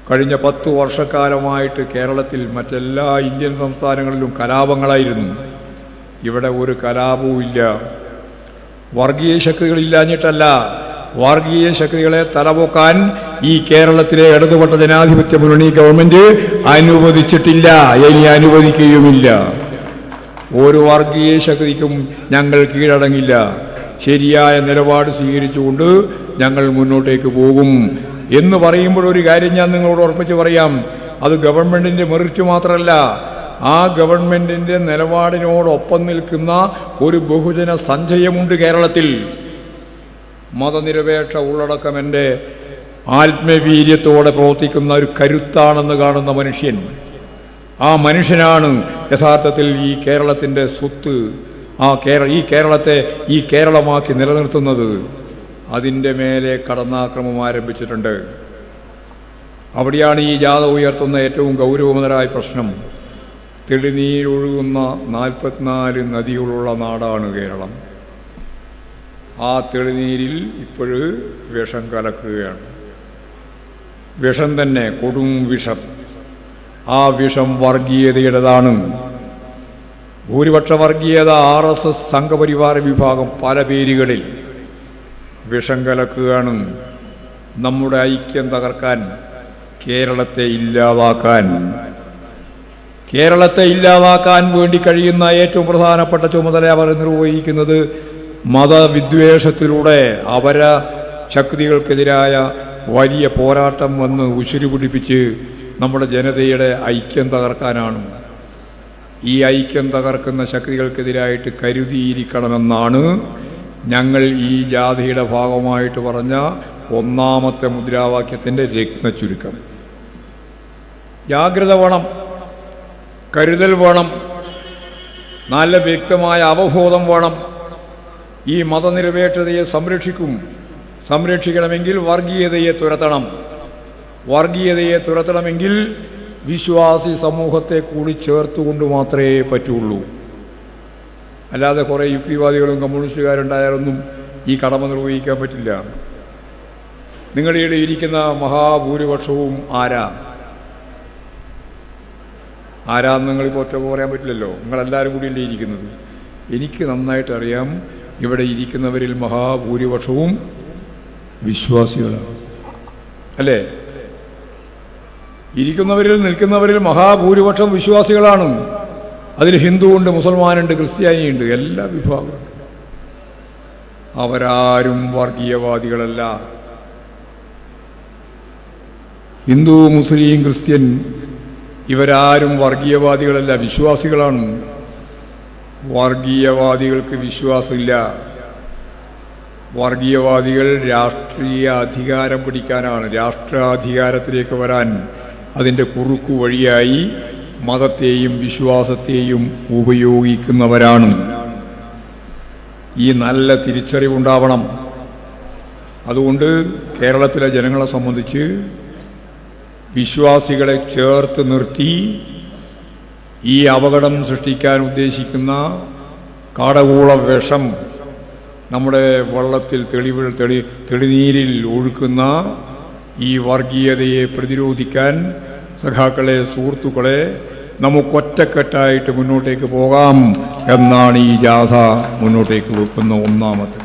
കഴിഞ്ഞ 10 വർഷക്കാലമായിട്ട് കേരളത്തിൽ മറ്റെല്ലാ ഇന്ത്യൻ സംസ്ഥാനങ്ങളിലും കലാപങ്ങളായിരുന്നു. ഇവിടെ ഒരു കലാപവും ഇല്ല. വർഗീയ ശക്തികളില്ലാഞ്ഞിട്ടല്ല, വർഗീയ ശക്തികളെ തലപൊക്കാൻ ഈ കേരളത്തിലെ ഇടതുപക്ഷ ജനാധിപത്യ മുന്നണി ഗവൺമെന്റ് അനുവദിച്ചിട്ടില്ല, ഇനി അനുവദിക്കുകയുമില്ല. ഒരു വർഗീയ ശക്തിക്കും ഞങ്ങൾ കീഴടങ്ങില്ല. ശരിയായ നിലപാട് സ്വീകരിച്ചുകൊണ്ട് ഞങ്ങൾ മുന്നോട്ടേക്ക് പോകും എന്ന് പറയുമ്പോൾ ഒരു കാര്യം ഞാൻ നിങ്ങളോട് ഉറപ്പിച്ച് പറയാം. അത് ഗവൺമെൻറ്റിൻ്റെ മെറിറ്റ് മാത്രമല്ല, ആ ഗവൺമെൻറ്റിൻ്റെ നിലപാടിനോടൊപ്പം നിൽക്കുന്ന ഒരു ബഹുജന സഞ്ചയമുണ്ട് കേരളത്തിൽ. മതനിരപേക്ഷ ഉള്ളടക്കം എൻ്റെ ആത്മവീര്യത്തോടെ പ്രവർത്തിക്കുന്ന ഒരു കരുത്താണെന്ന് കാണുന്ന മനുഷ്യൻ, ആ മനുഷ്യനാണ് യഥാർത്ഥത്തിൽ ഈ കേരളത്തിൻ്റെ സ്വത്ത്, ഈ കേരളത്തെ ഈ കേരളമാക്കി നിലനിർത്തുന്നത്. അതിൻ്റെ മേലെ കടന്നാക്രമം ആരംഭിച്ചിട്ടുണ്ട്. അവിടെയാണ് ഈ ജാഥ ഉയർത്തുന്ന ഏറ്റവും ഗൗരവതരമായ പ്രശ്നം. തെളിനീരൊഴുകുന്ന 44 നദികളുള്ള നാടാണ് കേരളം. ആ തെളിനീരിൽ ഇപ്പോഴ് വിഷം കലക്കുകയാണ്. വിഷം തന്നെ, കൊടും വിഷം. ആ വിഷം വർഗീയതയുടേതാണ്. ഭൂരിപക്ഷ വർഗീയത, RSS സംഘപരിവാര വിഭാഗം പല പേരുകളിൽ വിഷം കലക്കുകയാണ്. നമ്മുടെ ഐക്യം തകർക്കാൻ, കേരളത്തെ ഇല്ലാതാക്കാൻ വേണ്ടി കഴിയുന്ന ഏറ്റവും പ്രധാനപ്പെട്ട ചുമതല അവർ നിർവഹിക്കുന്നത് മതവിദ്വേഷത്തിലൂടെ അപര ശക്തികൾക്കെതിരായ വലിയ പോരാട്ടം വന്ന് ഉശിരു പിടിപ്പിച്ച് നമ്മുടെ ജനതയുടെ ഐക്യം തകർക്കാനാണ്. ഈ ഐക്യം തകർക്കുന്ന ശക്തികൾക്കെതിരായിട്ട് കരുതിയിരിക്കണമെന്നാണ് ഞങ്ങൾ ഈ ജാഥയുടെ ഭാഗമായിട്ട് പറഞ്ഞ ഒന്നാമത്തെ മുദ്രാവാക്യത്തിൻ്റെ രത്നച്ചുരുക്കം. ജാഗ്രത വേണം, കരുതൽ വേണം, നല്ല വ്യക്തമായ അവബോധം വേണം. ഈ മതനിരപേക്ഷതയെ സംരക്ഷിക്കണമെങ്കിൽ വർഗീയതയെ തുരത്തണമെങ്കിൽ വിശ്വാസി സമൂഹത്തെ കൂടി ചേർത്തുകൊണ്ട് മാത്രമേ പറ്റുള്ളൂ. അല്ലാതെ കുറേ യുക്തിവാദികളും കമ്മ്യൂണിസ്റ്റുകാരുണ്ടായാലൊന്നും ഈ കടമ നിർവഹിക്കാൻ പറ്റില്ല. നിങ്ങളുടെ ഇരിക്കുന്ന മഹാഭൂരിപക്ഷവും ആരാന്ന് നിങ്ങളിപ്പോൾ ഒറ്റ പറയാൻ പറ്റില്ലല്ലോ. നിങ്ങളെല്ലാവരും കൂടിയല്ലേ ഇരിക്കുന്നത്. എനിക്ക് നന്നായിട്ട് അറിയാം, ഇവിടെ ഇരിക്കുന്നവരിൽ മഹാഭൂരിപക്ഷവും വിശ്വാസികളാണ്, അല്ലേ? നിൽക്കുന്നവരിൽ മഹാഭൂരിപക്ഷം വിശ്വാസികളാണ്. അതിൽ ഹിന്ദുവുണ്ട്, മുസൽമാനുണ്ട്, ക്രിസ്ത്യാനിയുണ്ട്, എല്ലാ വിഭാഗമുണ്ട്. അവരാരും വർഗീയവാദികളല്ല. ഹിന്ദു, മുസ്ലിം, ക്രിസ്ത്യൻ ഇവരാരും വർഗീയവാദികളല്ല, വിശ്വാസികളാണ്. വർഗീയവാദികൾക്ക് വിശ്വാസമില്ല. വർഗീയവാദികൾ രാഷ്ട്രീയ അധികാരം പിടിക്കാനാണ്, രാഷ്ട്രാധികാരത്തിലേക്ക് വരാൻ അതിൻ്റെ കുറുക്കു വഴിയായി മതത്തെയും വിശ്വാസത്തെയും ഉപയോഗിക്കുന്നവരാണ്. ഈ നല്ല തിരിച്ചറിവുണ്ടാവണം. അതുകൊണ്ട് കേരളത്തിലെ ജനങ്ങളെ സംബന്ധിച്ച് വിശ്വാസികളെ ചേർത്ത് നിർത്തി ഈ അപകടം സൃഷ്ടിക്കാൻ ഉദ്ദേശിക്കുന്ന കാടകൂള വിഷം നമ്മുടെ വെള്ളത്തിൽ തെളിനീരിൽ ഒഴുക്കുന്ന ഈ വർഗീയതയെ പ്രതിരോധിക്കാൻ സഖാക്കളെ, സുഹൃത്തുക്കളെ, നമുക്കൊറ്റക്കെട്ടായിട്ട് മുന്നോട്ടേക്ക് പോകാം എന്നാണ് ഈ ജാഥ മുന്നോട്ടേക്ക് വെക്കുന്ന ഒന്നാമത്തെ